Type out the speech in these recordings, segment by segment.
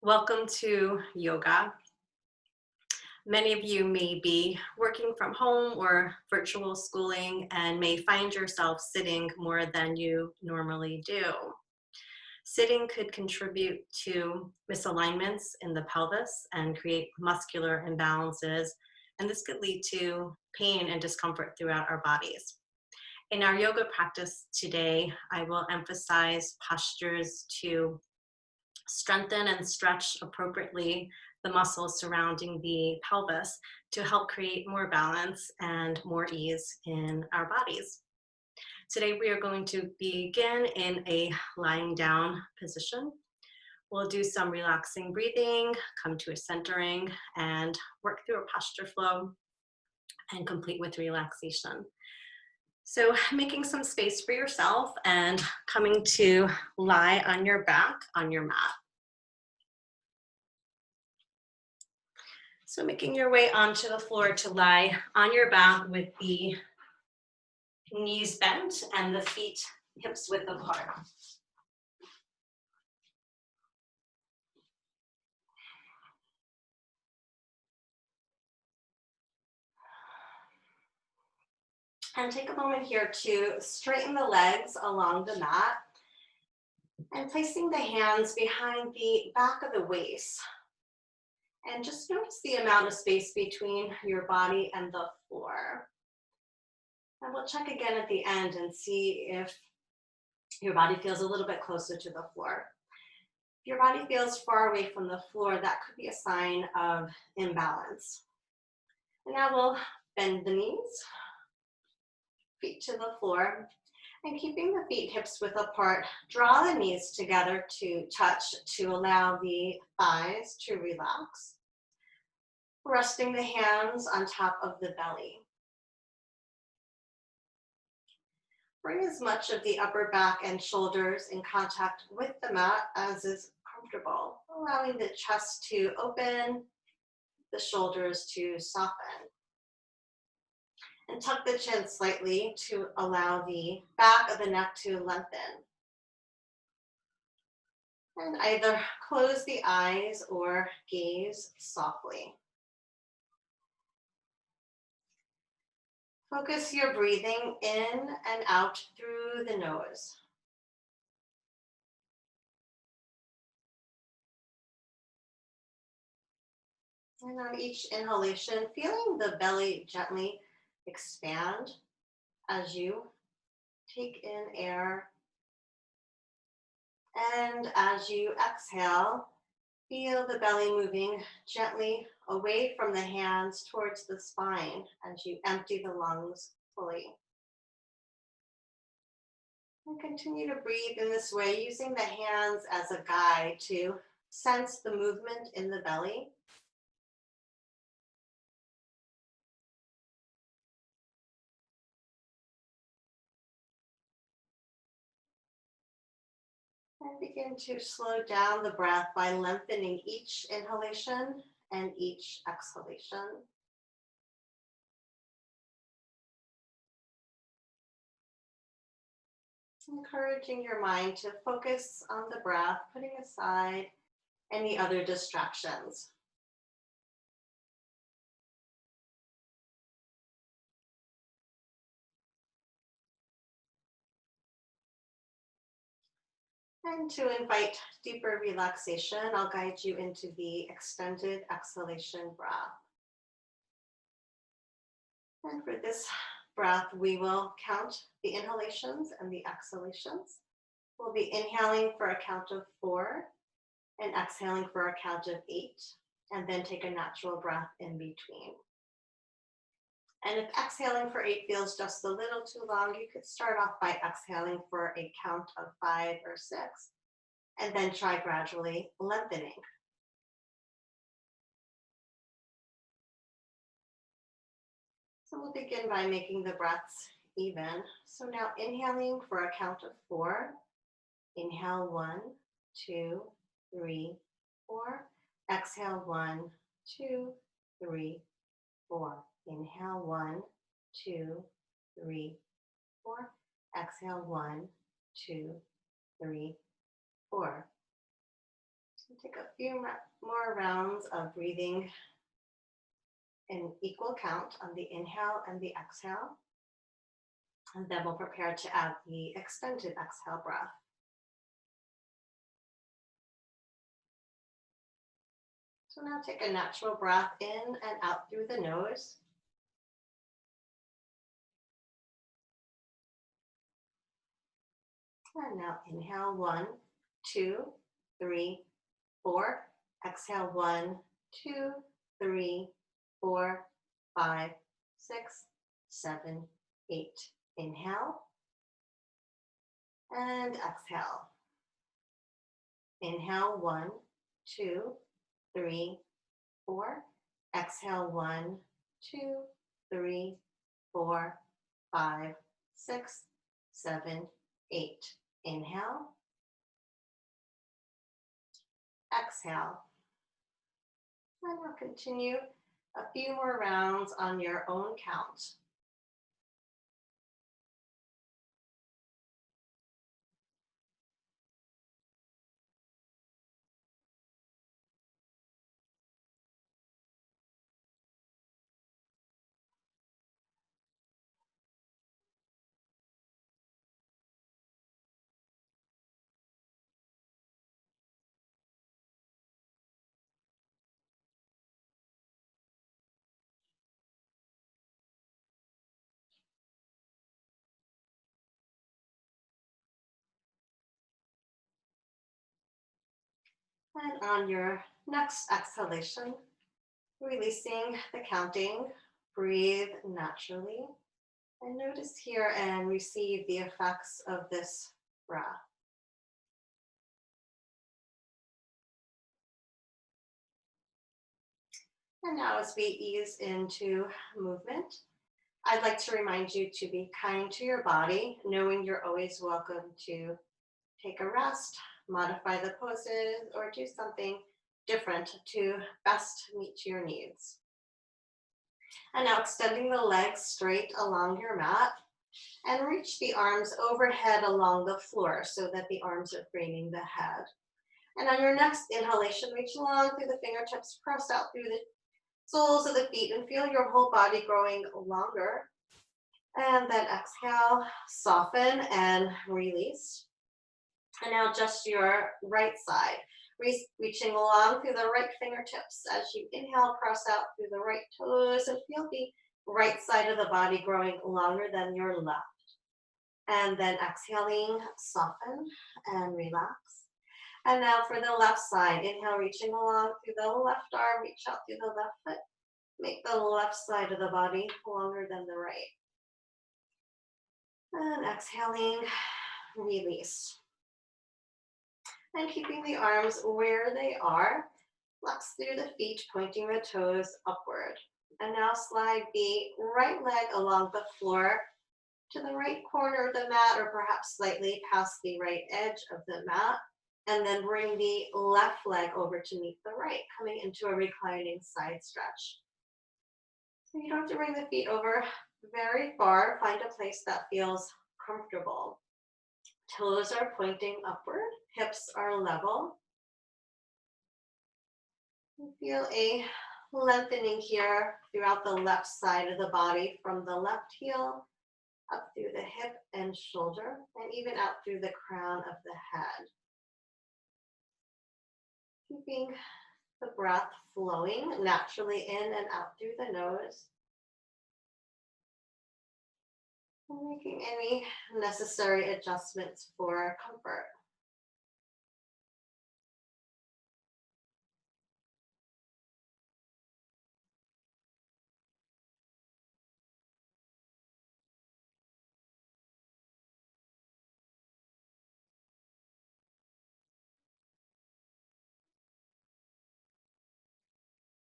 Welcome to yoga. Many of you may be working from home or virtual schooling and may find yourself sitting more than you normally do. Sitting could contribute to misalignments in the pelvis and create muscular imbalances, and this could lead to pain and discomfort throughout our bodies. In our yoga practice today, I will emphasize postures to strengthen and stretch appropriately the muscles surrounding the pelvis to help create more balance and more ease in our bodies. Today we are going to begin in a lying down position. We'll do some relaxing breathing, come to a centering, and work through a posture flow and complete with relaxation. So making some space for yourself and coming to lie on your back on your mat. So making your way onto the floor to lie on your back with the knees bent and the feet hips width apart. And take a moment here to straighten the legs along the mat and placing the hands behind the back of the waist. And just notice the amount of space between your body and the floor. And we'll check again at the end and see if your body feels a little bit closer to the floor. If your body feels far away from the floor, that could be a sign of imbalance. And now we'll bend the knees, feet to the floor, and keeping the feet hips width apart, draw the knees together to touch to allow the thighs to relax. Resting the hands on top of the belly. Bring as much of the upper back and shoulders in contact with the mat as is comfortable, allowing the chest to open, the shoulders to soften. And tuck the chin slightly to allow the back of the neck to lengthen. And either close the eyes or gaze softly. Focus your breathing in and out through the nose. And on each inhalation, feeling the belly gently expand as you take in air. And as you exhale, feel the belly moving gently away from the hands towards the spine as you empty the lungs fully. And continue to breathe in this way, using the hands as a guide to sense the movement in the belly. And begin to slow down the breath by lengthening each inhalation and each exhalation. Encouraging your mind to focus on the breath, putting aside any other distractions. And to invite deeper relaxation, I'll guide you into the extended exhalation breath. And for this breath, we will count the inhalations and the exhalations. We'll be inhaling for a count of 4 and exhaling for a count of 8, and then take a natural breath in between. And if exhaling for 8 feels just a little too long, you could start off by exhaling for a count of 5 or 6, and then try gradually lengthening. So we'll begin by making the breaths even. So now inhaling for a count of 4. Inhale 1, 2, 3, 4. Exhale 1, 2, 3, 4. Inhale 1, 2, 3, 4. Exhale 1, 2, 3, 4. Take a few more rounds of breathing in equal count on the inhale and the exhale. And then we'll prepare to add the extended exhale breath. So now take a natural breath in and out through the nose. And now inhale 1, 2, 3, 4. Exhale 1, 2, 3, 4, 5, 6, 7, 8. Inhale and exhale. Inhale 1, 2, 3, 4. Exhale 1, 2, 3, 4, 5, 6, 7, 8. Inhale. Exhale. And we'll continue a few more rounds on your own count. And on your next exhalation, releasing the counting, breathe naturally, and notice here and receive the effects of this breath. And now as we ease into movement, I'd like to remind you to be kind to your body, knowing you're always welcome to take a rest, modify the poses, or do something different to best meet your needs. And now extending the legs straight along your mat and reach the arms overhead along the floor so that the arms are framing the head. And on your next inhalation, reach long through the fingertips, press out through the soles of the feet and feel your whole body growing longer. And then exhale, soften and release. And now just your right side, reaching long through the right fingertips. As you inhale, press out through the right toes and feel the right side of the body growing longer than your left. And then exhaling, soften and relax. And now for the left side, inhale, reaching along through the left arm, reach out through the left foot. Make the left side of the body longer than the right. And exhaling, release. And keeping the arms where they are, flex through the feet, pointing the toes upward. And now slide the right leg along the floor to the right corner of the mat, or perhaps slightly past the right edge of the mat. And then bring the left leg over to meet the right, coming into a reclining side stretch. So you don't have to bring the feet over very far. Find a place that feels comfortable. Toes are pointing upward, hips are level. You feel a lengthening here throughout the left side of the body, from the left heel up through the hip and shoulder, and even out through the crown of the head. Keeping the breath flowing naturally in and out through the nose. And making any necessary adjustments for comfort.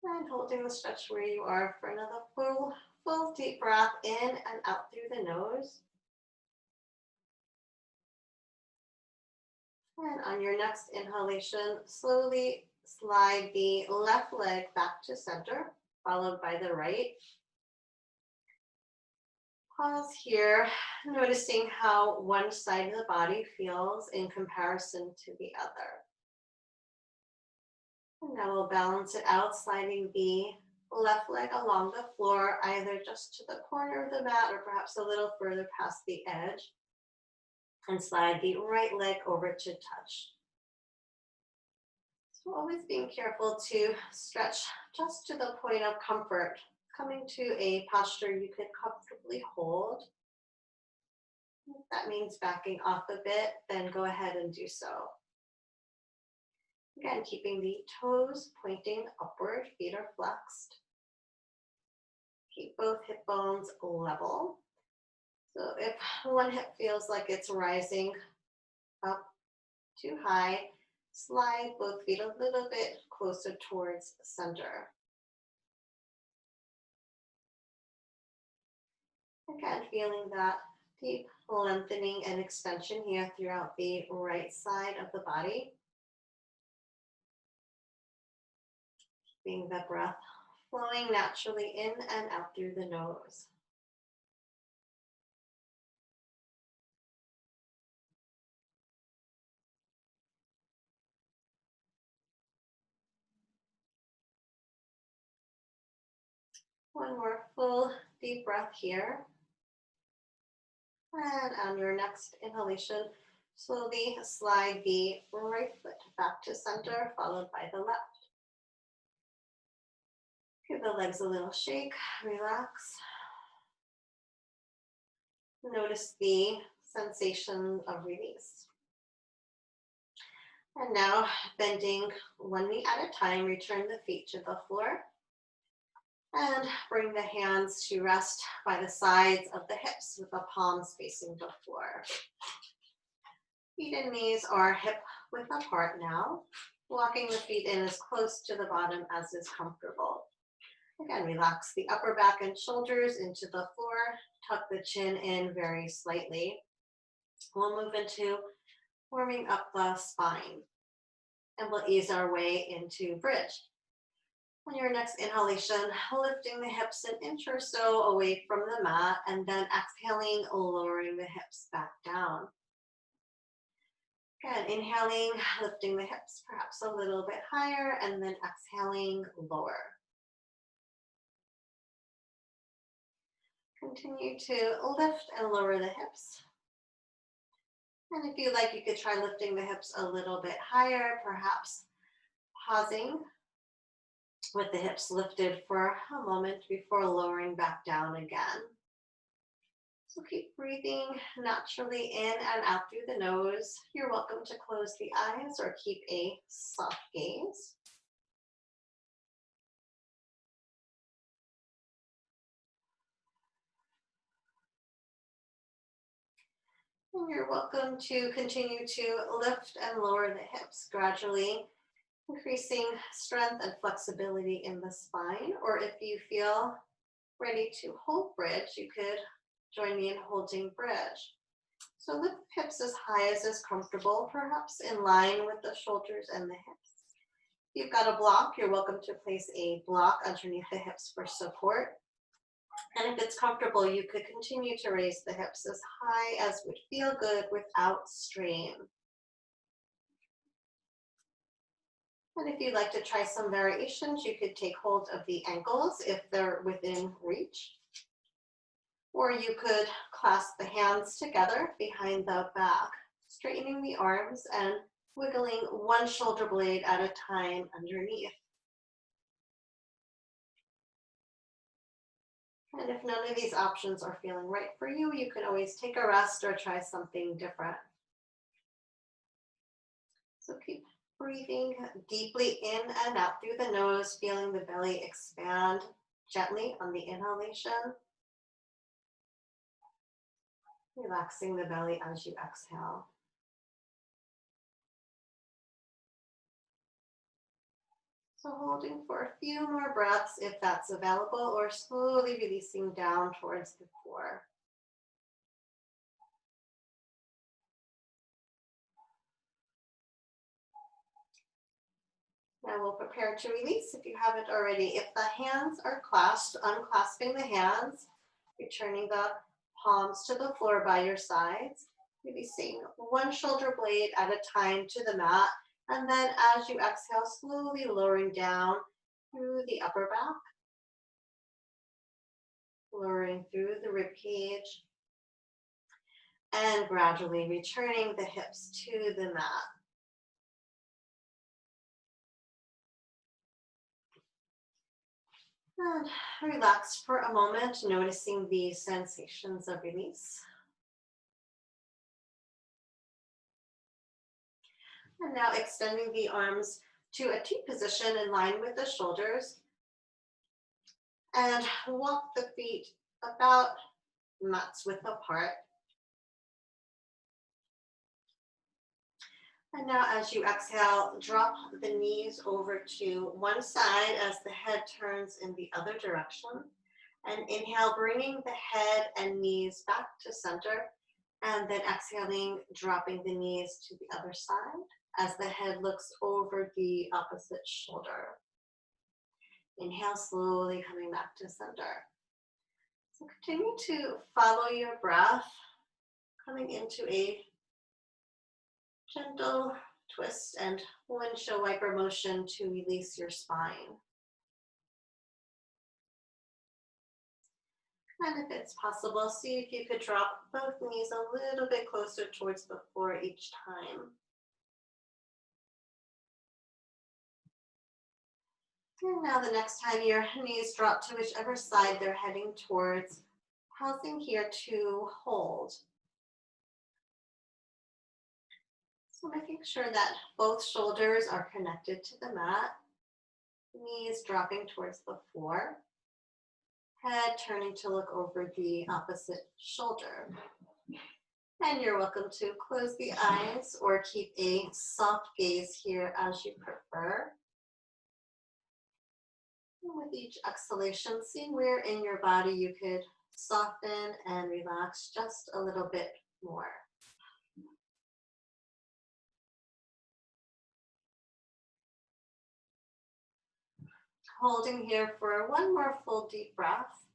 And holding the stretch where you are for another full deep breath in and out through the nose. And on your next inhalation, slowly slide the left leg back to center, followed by the right. Pause here, noticing how one side of the body feels in comparison to the other. And now we'll balance it out, sliding the left leg along the floor, either just to the corner of the mat or perhaps a little further past the edge. And slide the right leg over to touch. So always being careful to stretch just to the point of comfort, coming to a posture you can comfortably hold. If that means backing off a bit, then go ahead and do so. Again, keeping the toes pointing upward, feet are flexed. Keep both hip bones level. So if one hip feels like it's rising up too high, slide both feet a little bit closer towards the center. Again, feeling that deep lengthening and extension here throughout the right side of the body. Keeping the breath flowing naturally in and out through the nose. One more full deep breath here. And on your next inhalation, slowly slide the right foot back to center, followed by the left. Give the legs a little shake, relax. Notice the sensation of release. And now, bending one knee at a time, return the feet to the floor. And bring the hands to rest by the sides of the hips with the palms facing the floor. Feet and knees are hip width apart now. Walking the feet in as close to the bottom as is comfortable. Again, relax the upper back and shoulders into the floor. Tuck the chin in very slightly. We'll move into warming up the spine. And we'll ease our way into bridge. On your next inhalation, lifting the hips an inch or so away from the mat, and then exhaling, lowering the hips back down. Again, inhaling, lifting the hips perhaps a little bit higher, and then exhaling, lower. Continue to lift and lower the hips. And if you like, you could try lifting the hips a little bit higher, perhaps pausing with the hips lifted for a moment before lowering back down again. So keep breathing naturally in and out through the nose. You're welcome to close the eyes or keep a soft gaze. And you're welcome to continue to lift and lower the hips gradually, increasing strength and flexibility in the spine. Or if you feel ready to hold bridge, you could join me in holding bridge. So lift hips as high as is comfortable, perhaps in line with the shoulders and the hips. If you've got a block, you're welcome to place a block underneath the hips for support. And if it's comfortable, you could continue to raise the hips as high as would feel good without strain. And if you'd like to try some variations, you could take hold of the ankles if they're within reach. Or you could clasp the hands together behind the back, straightening the arms and wiggling one shoulder blade at a time underneath. And if none of these options are feeling right for you, you can always take a rest or try something different. So keep breathing deeply in and out through the nose, feeling the belly expand gently on the inhalation. Relaxing the belly as you exhale. So holding for a few more breaths if that's available, or slowly releasing down towards the floor. Now we'll prepare to release if you haven't already. If the hands are clasped, unclasping the hands, returning the palms to the floor by your sides, releasing one shoulder blade at a time to the mat, And then as you exhale, slowly lowering down through the upper back, lowering through the rib cage, and gradually returning the hips to the mat. And relax for a moment, noticing the sensations of release. And now extending the arms to a T position in line with the shoulders. And walk the feet about mat's width apart. And now as you exhale, drop the knees over to one side as the head turns in the other direction. And inhale, bringing the head and knees back to center. And then exhaling, dropping the knees to the other side as the head looks over the opposite shoulder. Inhale, slowly coming back to center. So continue to follow your breath, coming into a gentle twist and windshield wiper motion to release your spine. And if it's possible, see if you could drop both knees a little bit closer towards the floor each time. And now the next time your knees drop to whichever side they're heading towards, pausing here to hold. So making sure that both shoulders are connected to the mat, knees dropping towards the floor, head turning to look over the opposite shoulder. And you're welcome to close the eyes or keep a soft gaze here as you prefer. And with each exhalation, see where in your body you could soften and relax just a little bit more. Holding here for one more full deep breath.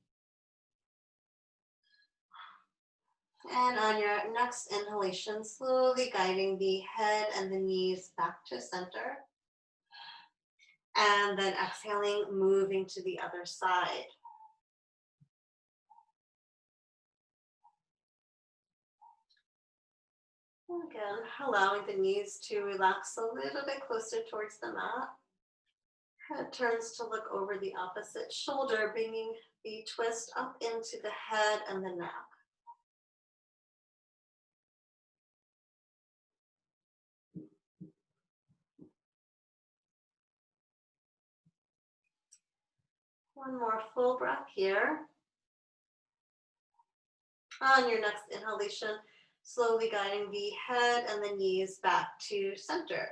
And on your next inhalation, slowly guiding the head and the knees back to center. And then exhaling, moving to the other side. Again, allowing the knees to relax a little bit closer towards the mat. Head turns to look over the opposite shoulder, bringing the twist up into the head and the neck. One more full breath here. On your next inhalation, slowly guiding the head and the knees back to center.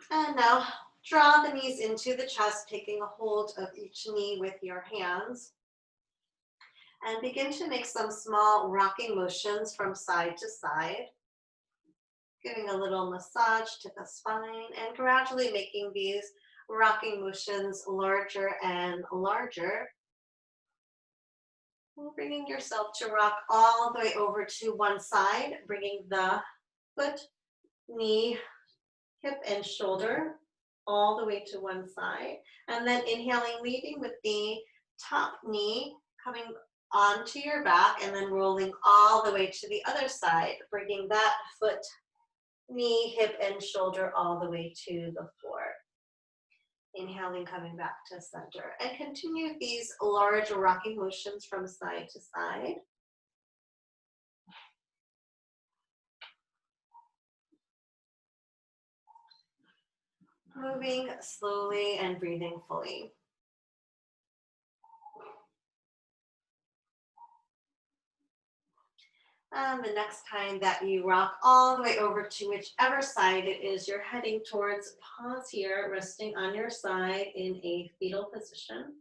And now draw the knees into the chest, taking a hold of each knee with your hands. And begin to make some small rocking motions from side to side. Giving a little massage to the spine and gradually making these rocking motions larger and larger. Bringing yourself to rock all the way over to one side, bringing the foot, knee, hip, and shoulder all the way to one side. And then inhaling, leading with the top knee coming onto your back and then rolling all the way to the other side, bringing that foot, knee, hip, and shoulder all the way to the floor. Inhaling, coming back to center. And continue these large rocking motions from side to side. Moving slowly and breathing fully. And the next time that you rock all the way over to whichever side it is you're heading towards, pause here, resting on your side in a fetal position.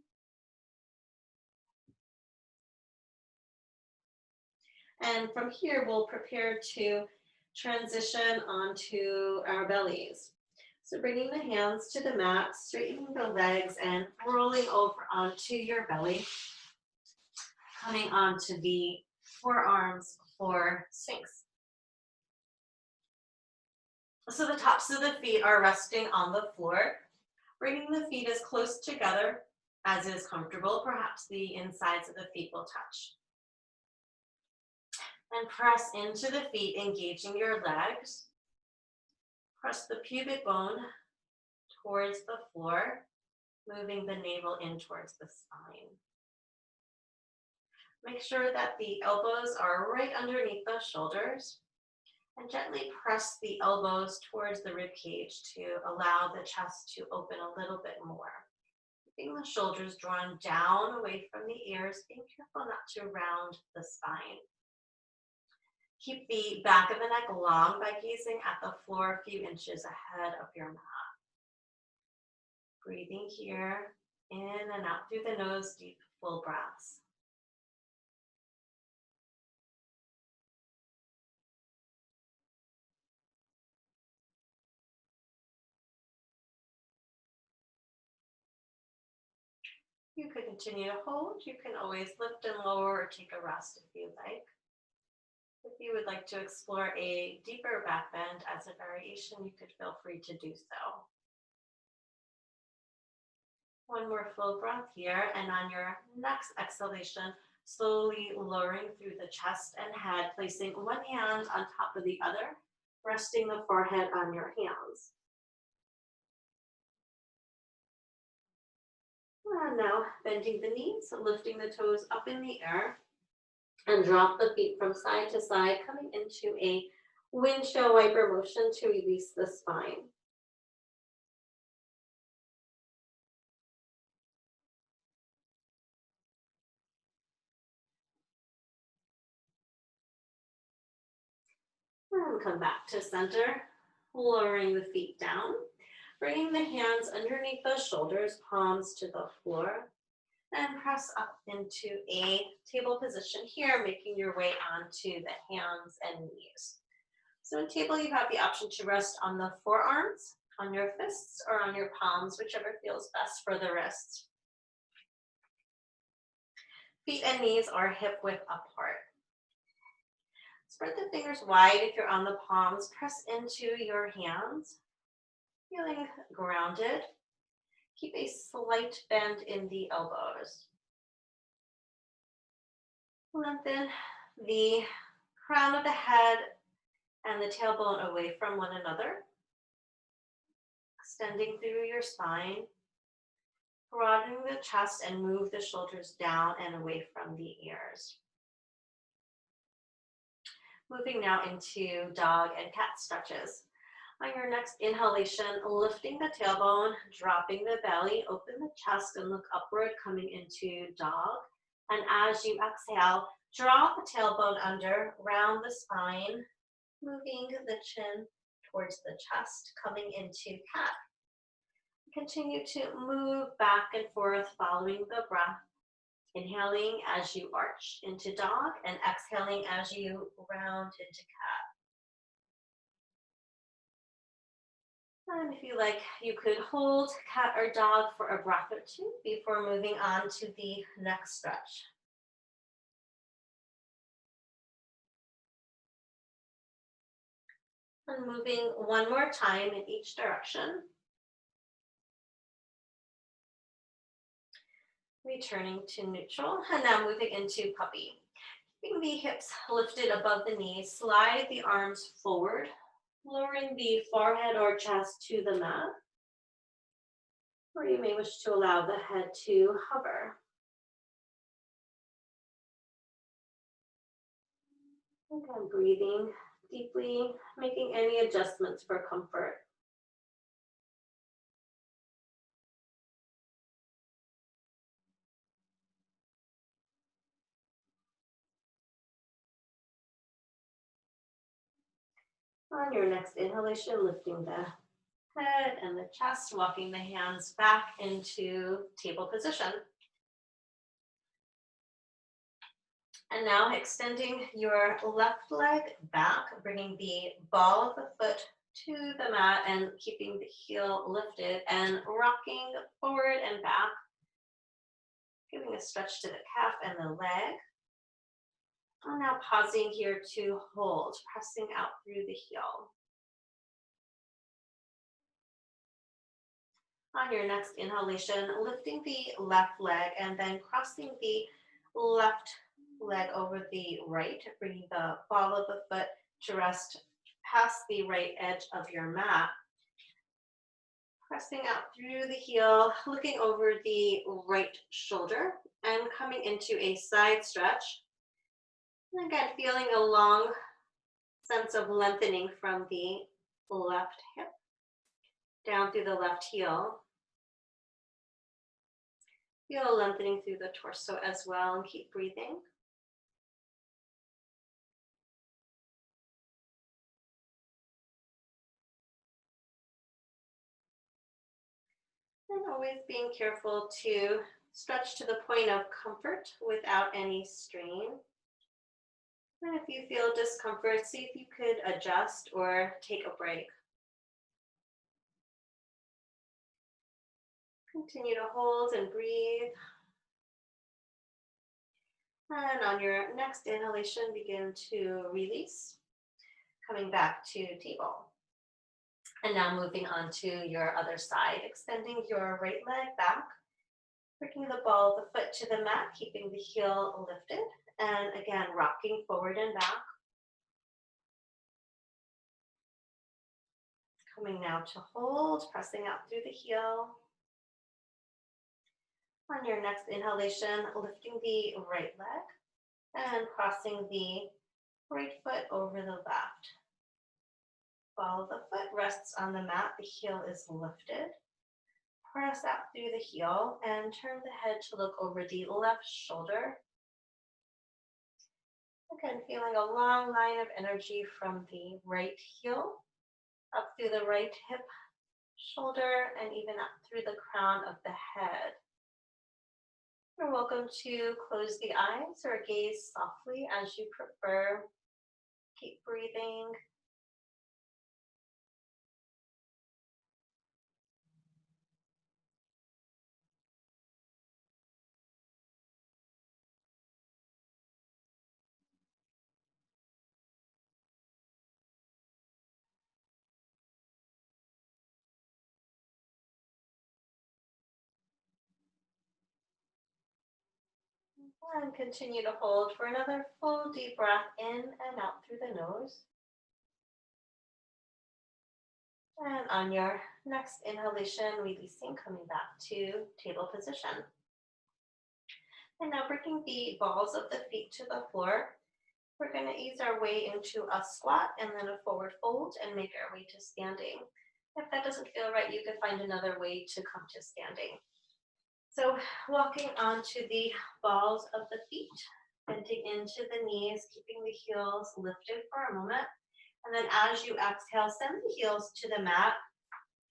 And from here, we'll prepare to transition onto our bellies. So bringing the hands to the mat, straightening the legs and rolling over onto your belly. Coming onto the forearms for Sphinx. So the tops of the feet are resting on the floor, bringing the feet as close together as is comfortable. Perhaps the insides of the feet will touch. And press into the feet, engaging your legs. Press the pubic bone towards the floor, moving the navel in towards the spine. Make sure that the elbows are right underneath the shoulders, and gently press the elbows towards the rib cage to allow the chest to open a little bit more. Keeping the shoulders drawn down away from the ears, being careful not to round the spine. Keep the back of the neck long by gazing at the floor a few inches ahead of your mat. Breathing here, in and out through the nose, deep, full breaths. You could continue to hold. You can always lift and lower or take a rest if you like. If you would like to explore a deeper back bend as a variation, you could feel free to do so. One more full breath here, and on your next exhalation, slowly lowering through the chest and head, placing one hand on top of the other, resting the forehead on your hands. And now bending the knees, lifting the toes up in the air, and drop the feet from side to side, coming into a windshield wiper motion to release the spine. And come back to center, lowering the feet down, bringing the hands underneath the shoulders, palms to the floor, and press up into a table position here, making your way onto the hands and knees. So in table, you have the option to rest on the forearms, on your fists, or on your palms, whichever feels best for the wrists. Feet and knees are hip width apart. Spread the fingers wide if you're on the palms. Press into your hands, feeling grounded. Keep a slight bend in the elbows. Lengthen the crown of the head and the tailbone away from one another, extending through your spine, broadening the chest, and move the shoulders down and away from the ears. Moving now into dog and cat stretches. On your next inhalation, lifting the tailbone, dropping the belly, open the chest and look upward, coming into dog. And as you exhale, draw the tailbone under, round the spine, moving the chin towards the chest, coming into cat. Continue to move back and forth following the breath. Inhaling as you arch into dog and exhaling as you round into cat. And if you like, you could hold cat or dog for a breath or two before moving on to the next stretch. And moving one more time in each direction. Returning to neutral, and now moving into puppy. Keeping the hips lifted above the knees, slide the arms forward, lowering the forehead or chest to the mat. Or you may wish to allow the head to hover. Again, breathing deeply, making any adjustments for comfort. On your next inhalation, lifting the head and the chest, walking the hands back into table position. And now extending your left leg back, bringing the ball of the foot to the mat and keeping the heel lifted and rocking forward and back, giving a stretch to the calf and the leg. And now pausing here to hold, pressing out through the heel. On your next inhalation, lifting the left leg and then crossing the left leg over the right, bringing the ball of the foot to rest past the right edge of your mat. Pressing out through the heel, looking over the right shoulder and coming into a side stretch. And again, feeling a long sense of lengthening from the left hip down through the left heel. Feel a lengthening through the torso as well, and keep breathing. And always being careful to stretch to the point of comfort without any strain. And if you feel discomfort, see if you could adjust or take a break. Continue to hold and breathe. And on your next inhalation, begin to release, coming back to table. And now moving on to your other side, extending your right leg back, bringing the ball of the foot to the mat, keeping the heel lifted, and again, rocking forward and back. Coming now to hold, pressing out through the heel. On your next inhalation, lifting the right leg and crossing the right foot over the left. Ball of the foot rests on the mat, the heel is lifted. Press out through the heel and turn the head to look over the left shoulder. Again, feeling a long line of energy from the right heel up through the right hip, shoulder, and even up through the crown of the head. You're welcome to close the eyes or gaze softly as you prefer. Keep breathing. And continue to hold for another full deep breath in and out through the nose. And on your next inhalation, releasing, coming back to table position. And now bringing the balls of the feet to the floor. We're going to ease our way into a squat and then a forward fold and make our way to standing. If that doesn't feel right, you can find another way to come to standing. So walking onto the balls of the feet, bending into the knees, keeping the heels lifted for a moment. And then as you exhale, send the heels to the mat.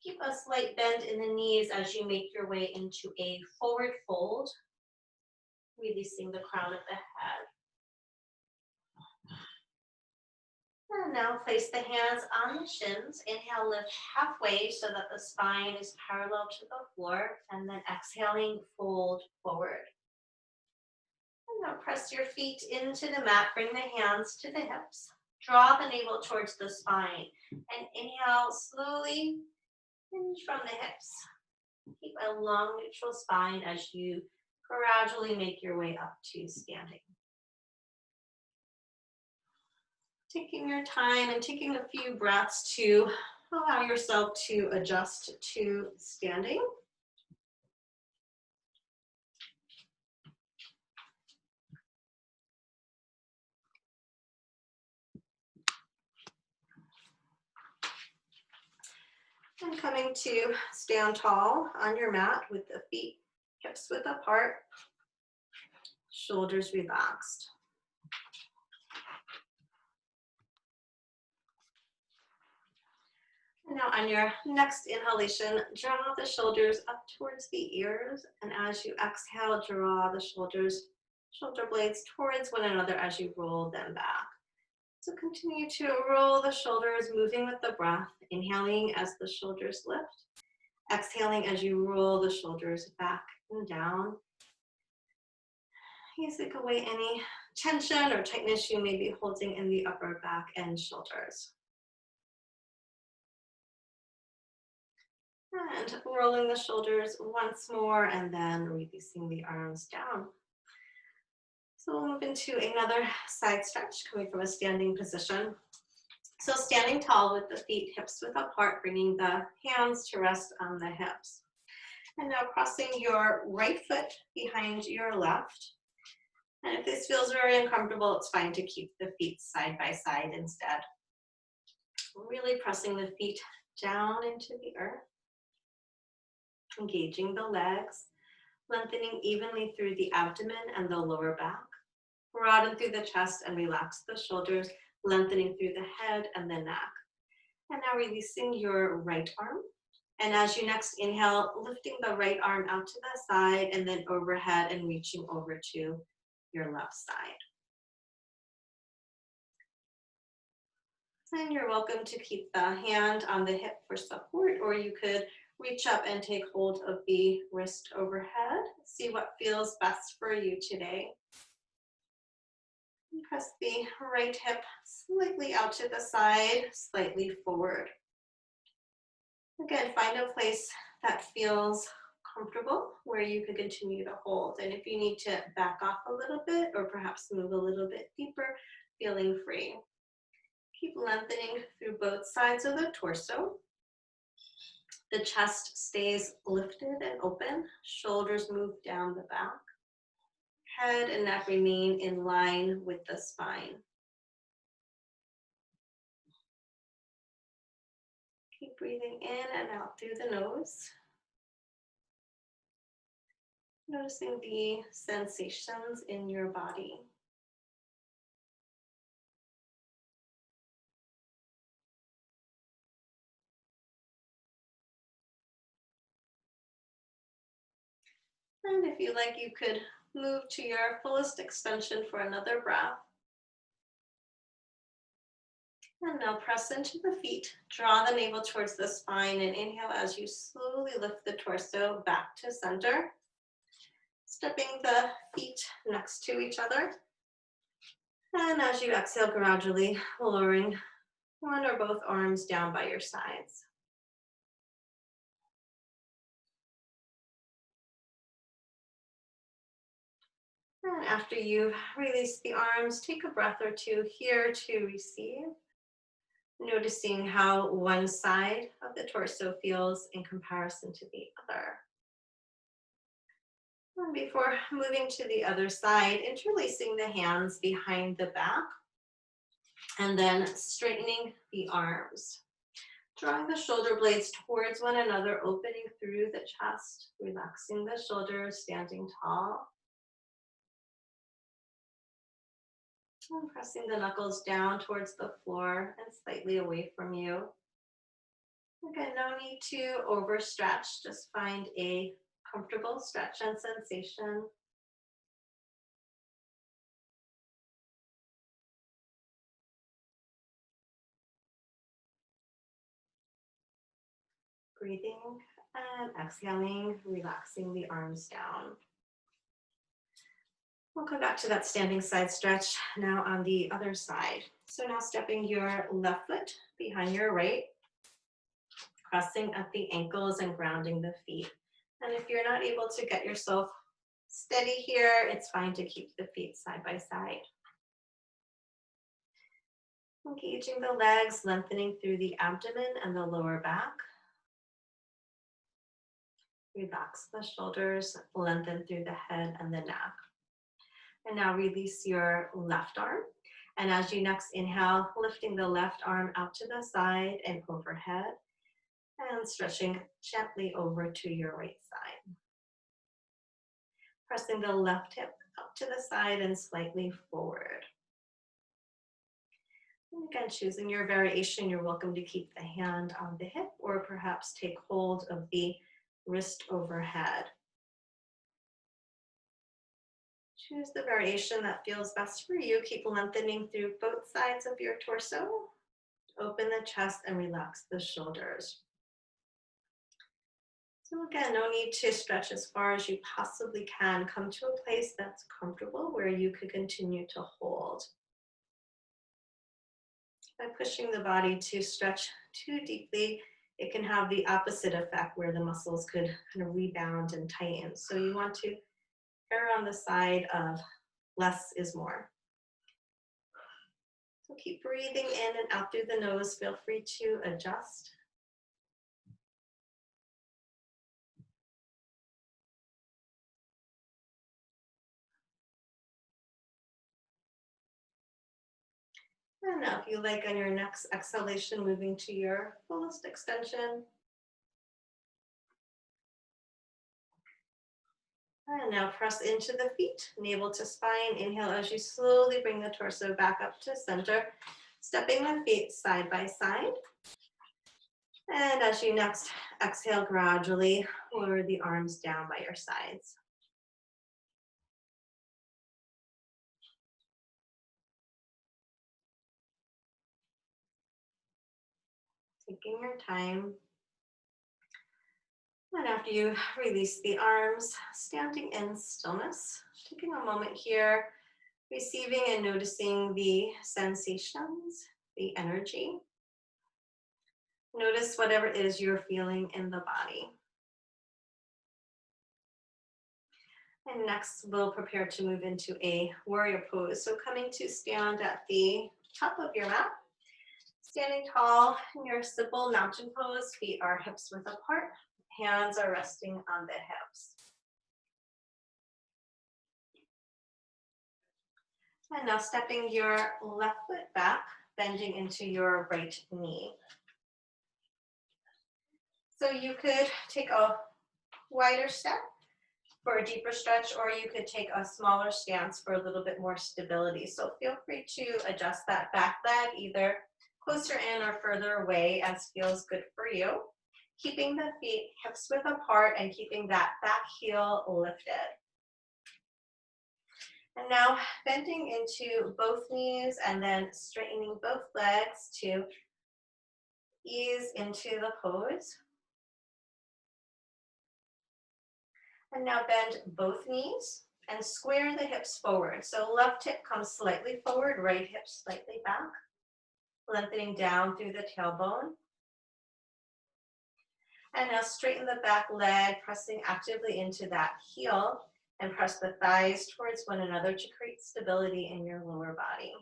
Keep a slight bend in the knees as you make your way into a forward fold, releasing the crown of the head. And now place the hands on the shins. Inhale, lift halfway so that the spine is parallel to the floor. And then exhaling, fold forward. And now press your feet into the mat. Bring the hands to the hips. Draw the navel towards the spine. And inhale, slowly hinge from the hips. Keep a long neutral spine as you gradually make your way up to standing. Taking your time and taking a few breaths to allow yourself to adjust to standing. And coming to stand tall on your mat with the feet hips width apart, shoulders relaxed. And now on your next inhalation, draw the shoulders up towards the ears. And as you exhale, draw the shoulder blades towards one another as you roll them back. So continue to roll the shoulders, moving with the breath, inhaling as the shoulders lift, exhaling as you roll the shoulders back and down. Take away any tension or tightness you may be holding in the upper back and shoulders. And rolling the shoulders once more and then releasing the arms down. So we'll move into another side stretch coming from a standing position. So standing tall with the feet hips width apart, bringing the hands to rest on the hips. And now crossing your right foot behind your left. And if this feels very uncomfortable, it's fine to keep the feet side by side instead. Really pressing the feet down into the earth. Engaging the legs, lengthening evenly through the abdomen and the lower back. Broaden through the chest and relax the shoulders, lengthening through the head and the neck. And now releasing your right arm. And as you next inhale, lifting the right arm out to the side and then overhead and reaching over to your left side. And you're welcome to keep the hand on the hip for support, or you could reach up and take hold of the wrist overhead. See what feels best for you today. Press the right hip slightly out to the side, slightly forward. Again, find a place that feels comfortable where you can continue to hold. And if you need to back off a little bit or perhaps move a little bit deeper, feeling free. Keep lengthening through both sides of the torso. The chest stays lifted and open. Shoulders move down the back. Head and neck remain in line with the spine. Keep breathing in and out through the nose. Noticing the sensations in your body. And if you like, you could move to your fullest extension for another breath. And now press into the feet. Draw the navel towards the spine and inhale as you slowly lift the torso back to center. Stepping the feet next to each other. And as you exhale, gradually lowering one or both arms down by your sides. And after you release the arms, take a breath or two here to receive. Noticing how one side of the torso feels in comparison to the other. And before moving to the other side, interlacing the hands behind the back and then straightening the arms. Drawing the shoulder blades towards one another, opening through the chest, relaxing the shoulders, standing tall. And pressing the knuckles down towards the floor and slightly away from you. Again, no need to overstretch, just find a comfortable stretch and sensation. Breathing and exhaling, relaxing the arms down. We'll come back to that standing side stretch now on the other side. So now stepping your left foot behind your right, crossing at the ankles and grounding the feet. And if you're not able to get yourself steady here, it's fine to keep the feet side by side. Engaging the legs, lengthening through the abdomen and the lower back. Relax the shoulders, lengthen through the head and the neck. And now release your left arm. And as you next inhale, lifting the left arm out to the side and overhead, and stretching gently over to your right side. Pressing the left hip up to the side and slightly forward. And again, choosing your variation, you're welcome to keep the hand on the hip or perhaps take hold of the wrist overhead. Choose the variation that feels best for you. Keep lengthening through both sides of your torso. Open the chest and relax the shoulders. So again, no need to stretch as far as you possibly can. Come to a place that's comfortable where you could continue to hold. By pushing the body to stretch too deeply, it can have the opposite effect where the muscles could kind of rebound and tighten. So you want to err on the side of less is more. So keep breathing in and out through the nose. Feel free to adjust. And now if you like on your next exhalation, moving to your fullest extension. And now press into the feet, navel to spine. Inhale as you slowly bring the torso back up to center, stepping the feet side by side. And as you next exhale, gradually lower the arms down by your sides. Taking your time. And after you release the arms, standing in stillness, taking a moment here, receiving and noticing the sensations, the energy. Notice whatever it is you're feeling in the body. And next, we'll prepare to move into a warrior pose. So coming to stand at the top of your mat, standing tall in your simple mountain pose, feet are hips width apart, hands are resting on the hips. And now stepping your left foot back, bending into your right knee. So you could take a wider step for a deeper stretch, or you could take a smaller stance for a little bit more stability. So feel free to adjust that back leg either closer in or further away as feels good for you. Keeping the feet hips width apart and keeping that back heel lifted. And now bending into both knees and then straightening both legs to ease into the pose. And now bend both knees and square the hips forward. So left hip comes slightly forward, right hip slightly back, lengthening down through the tailbone. And now straighten the back leg, pressing actively into that heel, and press the thighs towards one another to create stability in your lower body.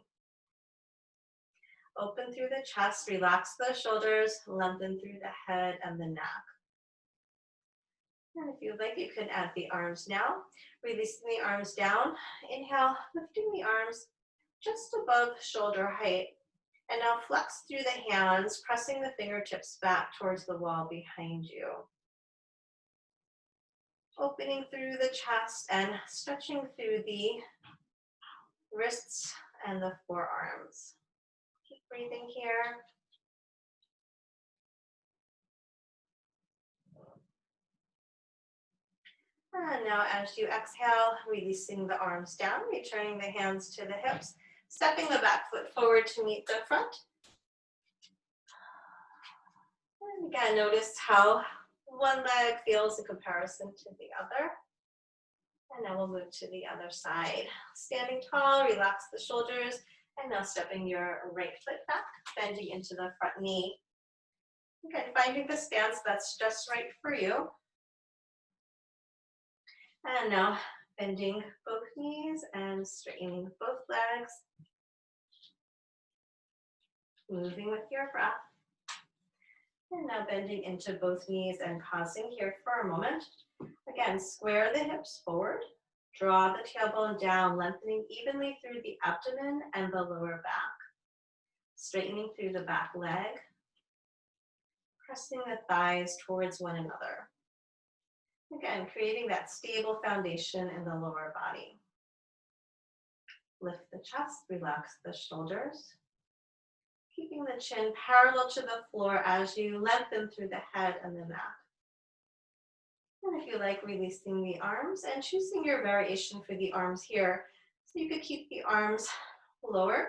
Open through the chest, relax the shoulders, lengthen through the head and the neck. And if you'd like, you can add the arms now. Releasing the arms down. Inhale, lifting the arms just above shoulder height. And now flex through the hands, pressing the fingertips back towards the wall behind you. Opening through the chest and stretching through the wrists and the forearms. Keep breathing here. And now as you exhale, releasing the arms down, returning the hands to the hips, stepping the back foot forward to meet the front. And again, notice how one leg feels in comparison to the other. And now we'll move to the other side. Standing tall, relax the shoulders, and now stepping your right foot back, bending into the front knee. Again, finding the stance that's just right for you. And now bending both knees and straightening both legs. Moving with your breath. And now bending into both knees and pausing here for a moment. Again, square the hips forward. Draw the tailbone down, lengthening evenly through the abdomen and the lower back. Straightening through the back leg. Pressing the thighs towards one another. Again, creating that stable foundation in the lower body. Lift the chest, relax the shoulders. Keeping the chin parallel to the floor as you lengthen through the head and the neck. And if you like, releasing the arms and choosing your variation for the arms here. So you could keep the arms lower.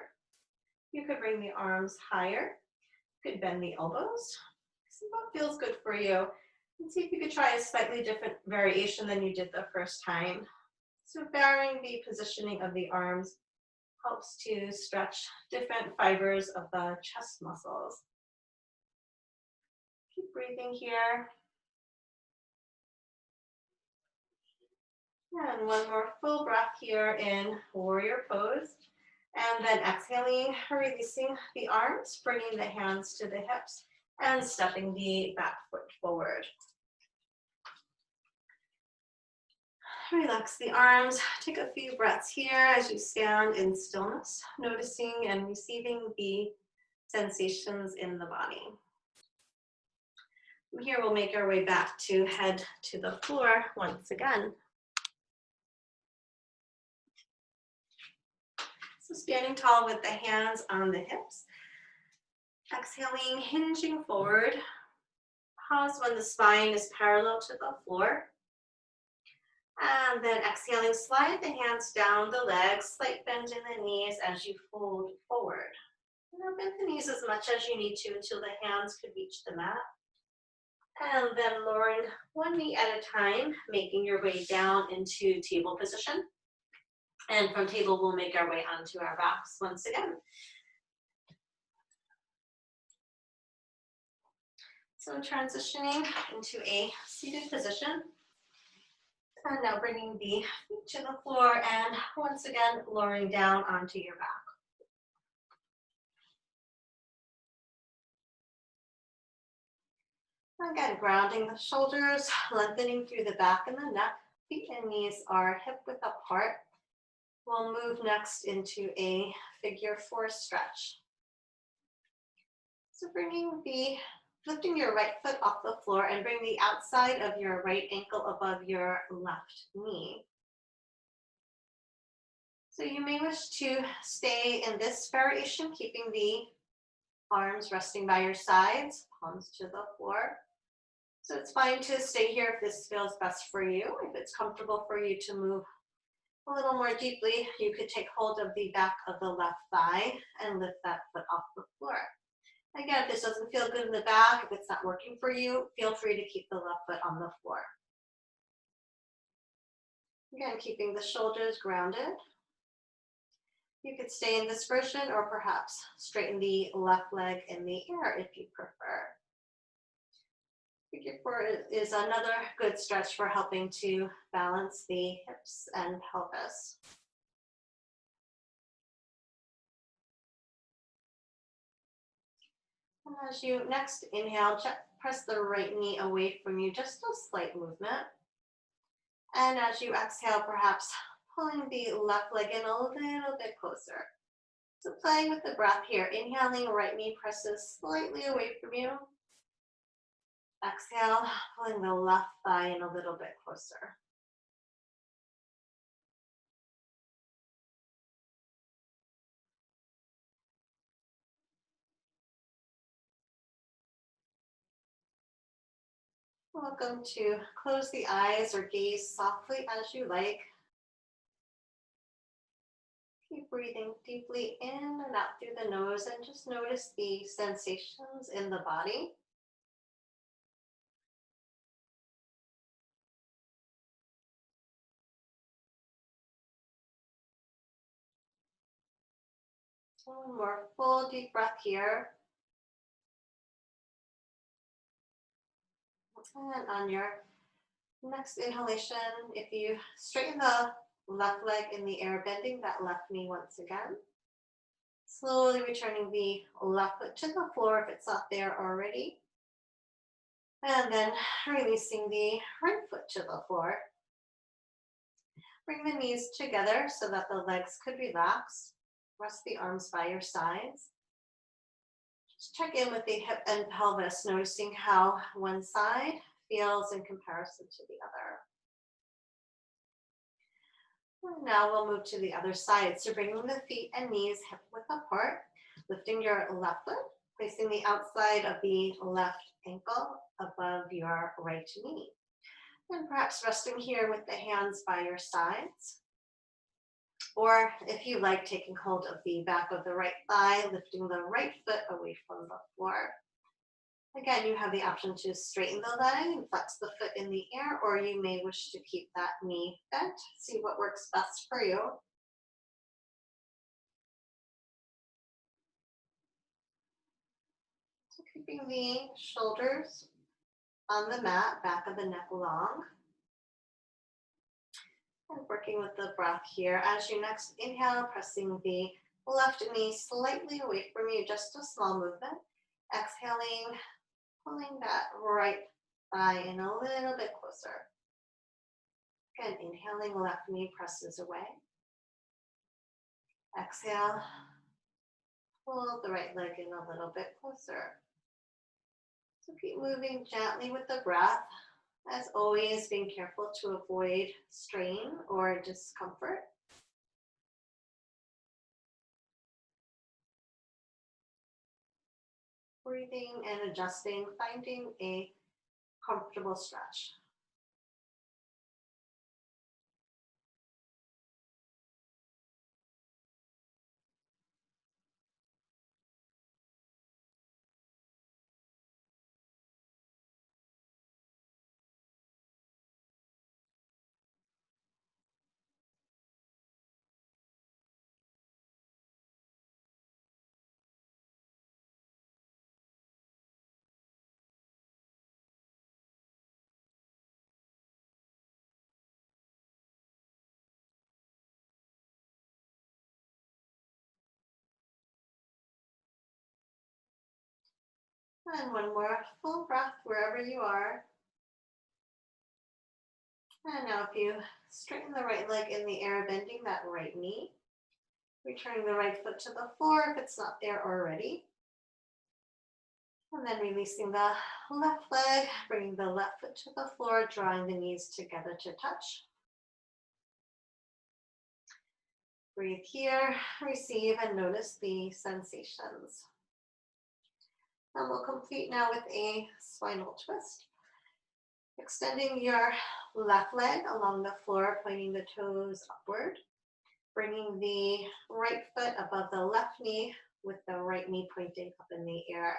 You could bring the arms higher. You could bend the elbows. See what feels good for you. And see if you could try a slightly different variation than you did the first time. So varying the positioning of the arms helps to stretch different fibers of the chest muscles. Keep breathing here. And one more full breath here in warrior pose. And then exhaling, releasing the arms, bringing the hands to the hips, and stepping the back foot forward. Relax the arms. Take a few breaths here as you stand in stillness, noticing and receiving the sensations in the body. From here, we'll make our way back to head to the floor once again. So standing tall with the hands on the hips. Exhaling, hinging forward. Pause when the spine is parallel to the floor. And then exhaling, slide the hands down the legs, slight bend in the knees as you fold forward. Now bend the knees as much as you need to until the hands could reach the mat. And then lowering one knee at a time, making your way down into table position. And from table, we'll make our way onto our backs once again. So transitioning into a seated position. And now bringing the feet to the floor and once again lowering down onto your back. Again, grounding the shoulders, lengthening through the back and the neck. Feet and knees are hip width apart. We'll move next into a figure four stretch. So lifting your right foot off the floor and bring the outside of your right ankle above your left knee. So you may wish to stay in this variation, keeping the arms resting by your sides, palms to the floor. So it's fine to stay here if this feels best for you. If it's comfortable for you to move a little more deeply, you could take hold of the back of the left thigh and lift that foot off the floor. Again, if this doesn't feel good in the back, if it's not working for you, feel free to keep the left foot on the floor. Again, keeping the shoulders grounded. You could stay in this version or perhaps straighten the left leg in the air if you prefer. Figure four is another good stretch for helping to balance the hips and pelvis. And as you next inhale, press the right knee away from you, just a slight movement. And as you exhale, perhaps pulling the left leg in a little bit closer. So playing with the breath here, inhaling, right knee presses slightly away from you. Exhale, pulling the left thigh in a little bit closer. Welcome to close the eyes or gaze softly as you like. Keep breathing deeply in and out through the nose and just notice the sensations in the body. One more full deep breath here. And on your next inhalation, if you straighten the left leg in the air, bending that left knee once again. Slowly returning the left foot to the floor if it's not there already. And then releasing the right foot to the floor. Bring the knees together so that the legs could relax. Rest the arms by your sides. Just check in with the hip and pelvis, noticing how one side feels in comparison to the other. And now we'll move to the other side. So bringing the feet and knees hip width apart, lifting your left foot, placing the outside of the left ankle above your right knee. And perhaps resting here with the hands by your sides. Or if you like, taking hold of the back of the right thigh, lifting the right foot away from the floor. Again, you have the option to straighten the leg and flex the foot in the air, or you may wish to keep that knee bent. See what works best for you. Keeping the shoulders on the mat, back of the neck long. And working with the breath here. As you next inhale, pressing the left knee slightly away from you, just a small movement. Exhaling, pulling that right thigh in a little bit closer. Again, inhaling, left knee presses away. Exhale, pull the right leg in a little bit closer. So keep moving gently with the breath. As always, being careful to avoid strain or discomfort. Breathing and adjusting, finding a comfortable stretch. And one more full breath wherever you are. And now if you straighten the right leg in the air, bending that right knee, returning the right foot to the floor if it's not there already. And then releasing the left leg, bringing the left foot to the floor, drawing the knees together to touch. Breathe here, receive, and notice the sensations. And we'll complete now with a spinal twist. Extending your left leg along the floor, pointing the toes upward. Bringing the right foot above the left knee with the right knee pointing up in the air.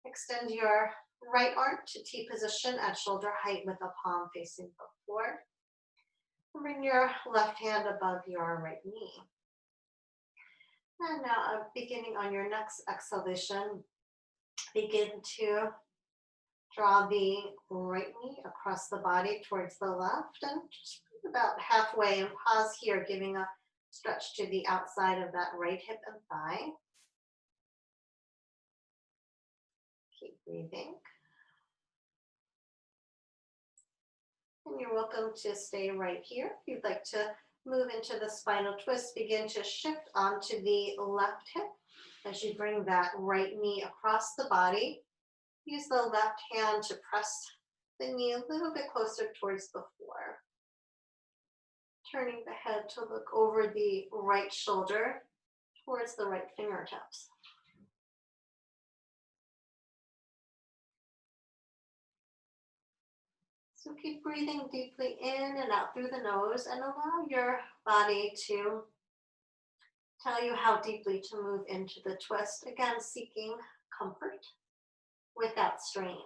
Extend your right arm to T position at shoulder height with the palm facing the floor. Bring your left hand above your right knee. And now beginning on your next exhalation, begin to draw the right knee across the body towards the left and just about halfway and pause here, giving a stretch to the outside of that right hip and thigh. Keep breathing. And you're welcome to stay right here. If you'd like to move into the spinal twist, begin to shift onto the left hip as you bring that right knee across the body. Use the left hand to press the knee a little bit closer towards the floor. Turning the head to look over the right shoulder towards the right fingertips. So keep breathing deeply in and out through the nose and allow your body to tell you how deeply to move into the twist. Again, seeking comfort without strain.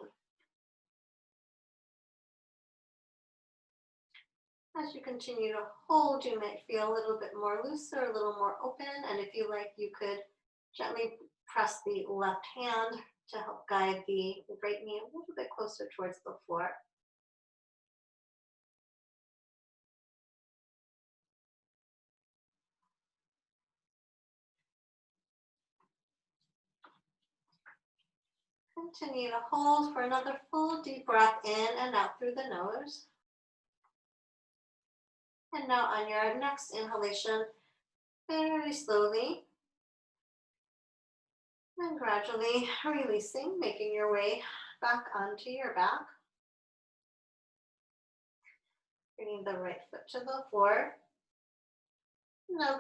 As you continue to hold, you might feel a little bit more looser, a little more open, and if you like, you could gently press the left hand to help guide the right knee a little bit closer towards the floor. Continue to hold for another full deep breath in and out through the nose. And now on your next inhalation, very slowly and gradually releasing, making your way back onto your back. Bringing the right foot to the floor. Now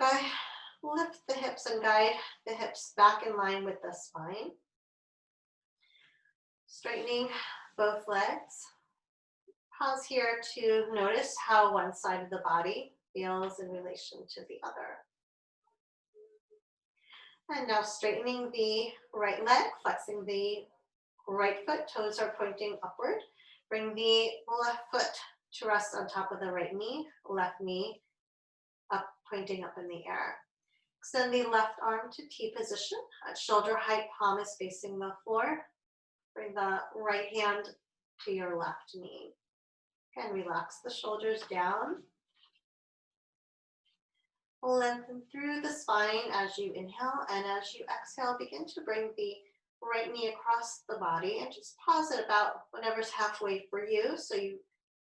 lift the hips and guide the hips back in line with the spine. Straightening both legs. Pause here to notice how one side of the body feels in relation to the other. And now straightening the right leg, flexing the right foot, toes are pointing upward. Bring the left foot to rest on top of the right knee, left knee up, pointing up in the air. Extend the left arm to T position. At shoulder height, palm is facing the floor. Bring the right hand to your left knee. Again, relax the shoulders down. Lengthen through the spine as you inhale, and as you exhale, begin to bring the right knee across the body and just pause at about whatever's halfway for you. So you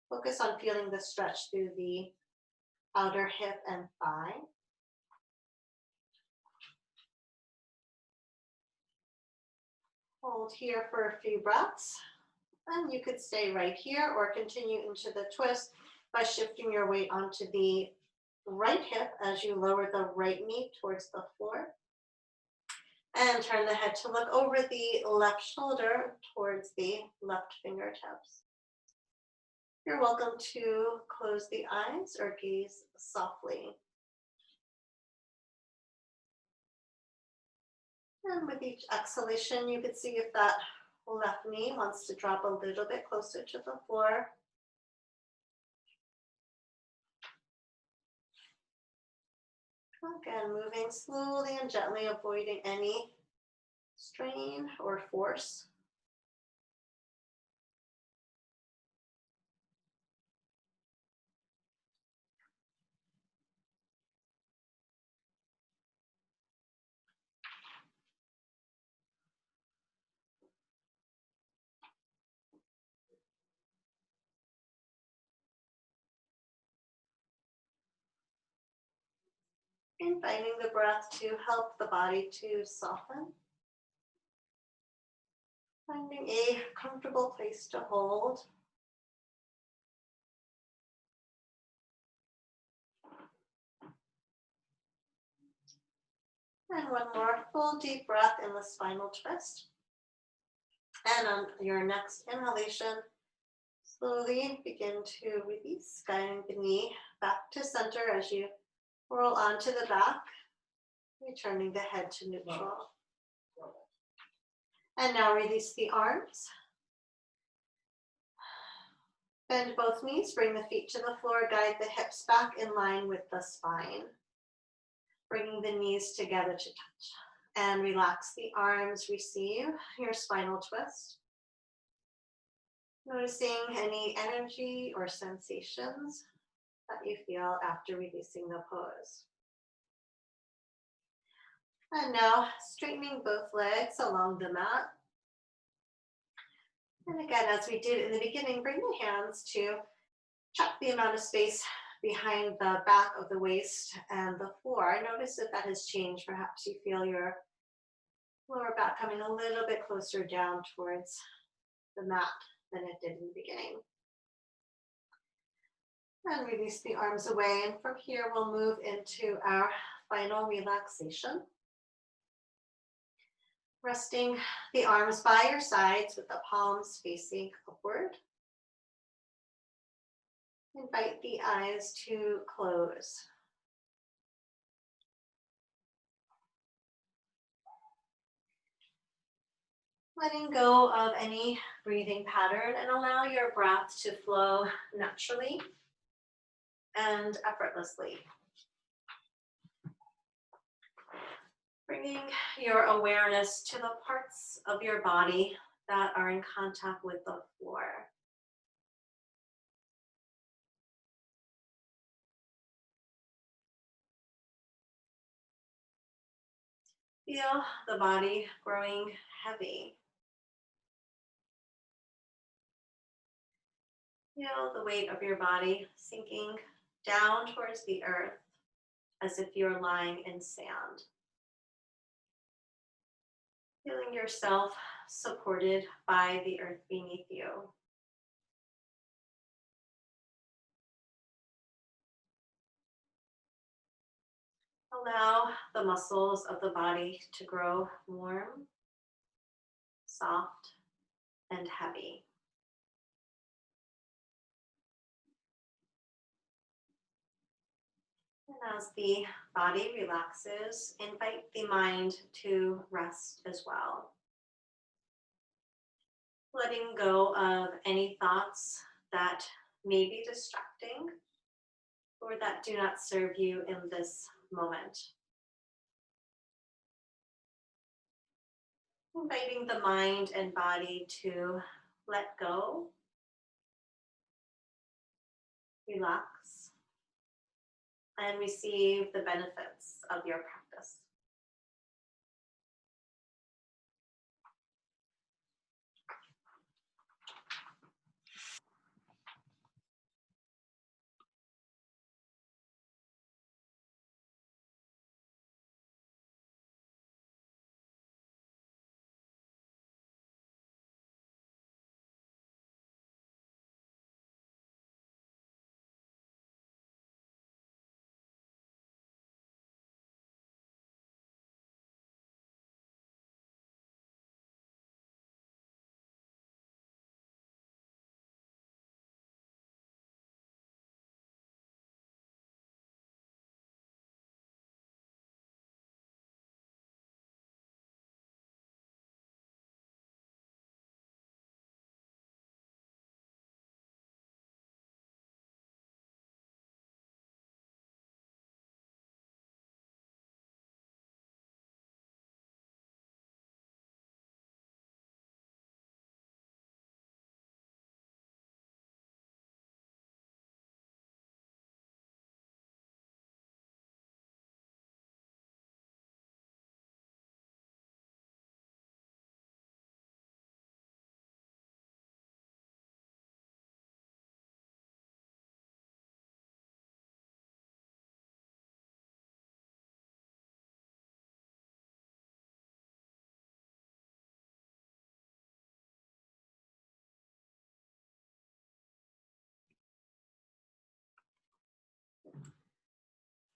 focus on feeling the stretch through the outer hip and thigh. Hold here for a few breaths. And you could stay right here or continue into the twist by shifting your weight onto the right hip as you lower the right knee towards the floor. And turn the head to look over the left shoulder towards the left fingertips. You're welcome to close the eyes or gaze softly. And with each exhalation, you could see if that left knee wants to drop a little bit closer to the floor. Again, moving slowly and gently, avoiding any strain or force. Inviting the breath to help the body to soften. Finding a comfortable place to hold. And one more full deep breath in the spinal twist. And on your next inhalation, slowly begin to release, guiding the knee back to center as you roll onto the back, returning the head to neutral. And now release the arms. Bend both knees, bring the feet to the floor, guide the hips back in line with the spine. Bringing the knees together to touch. And relax the arms, receive your spinal twist. Noticing any energy or sensations that you feel after releasing the pose. And now straightening both legs along the mat. And again, as we did in the beginning, bring the hands to check the amount of space behind the back of the waist and the floor. Notice if that has changed. Perhaps you feel your lower back coming a little bit closer down towards the mat than it did in the beginning. And release the arms away. And from here, we'll move into our final relaxation. Resting the arms by your sides with the palms facing upward. Invite the eyes to close. Letting go of any breathing pattern and allow your breath to flow naturally and effortlessly. Bringing your awareness to the parts of your body that are in contact with the floor. Feel the body growing heavy. Feel the weight of your body sinking down towards the earth as if you're lying in sand. Feeling yourself supported by the earth beneath you. Allow the muscles of the body to grow warm, soft, and heavy. And as the body relaxes, invite the mind to rest as well. Letting go of any thoughts that may be distracting or that do not serve you in this moment. Inviting the mind and body to let go, relax, and receive the benefits of your practice.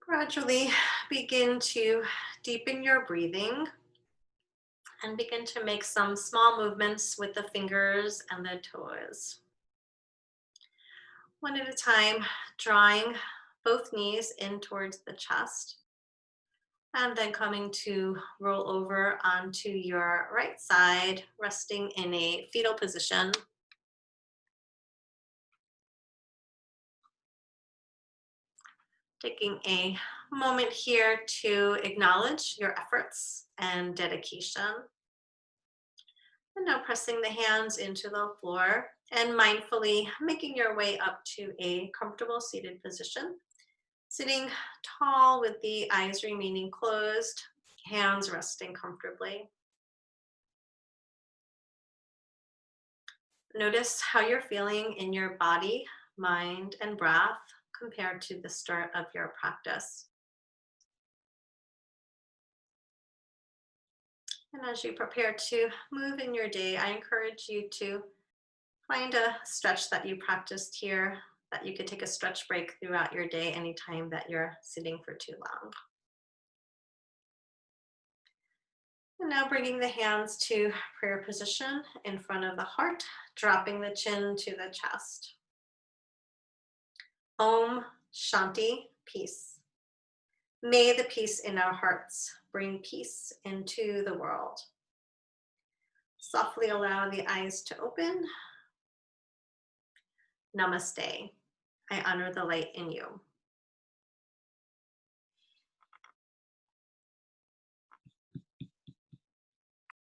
Gradually begin to deepen your breathing and begin to make some small movements with the fingers and the toes. One at a time, drawing both knees in towards the chest, and then coming to roll over onto your right side, resting in a fetal position. Taking a moment here to acknowledge your efforts and dedication. And now pressing the hands into the floor and mindfully making your way up to a comfortable seated position. Sitting tall with the eyes remaining closed, hands resting comfortably. Notice how you're feeling in your body, mind, and breath compared to the start of your practice. And as you prepare to move in your day, I encourage you to find a stretch that you practiced here, that you could take a stretch break throughout your day anytime that you're sitting for too long. And now bringing the hands to prayer position in front of the heart, dropping the chin to the chest. Om Shanti, peace. May the peace in our hearts bring peace into the world. Softly allow the eyes to open. Namaste. I honor the light in you.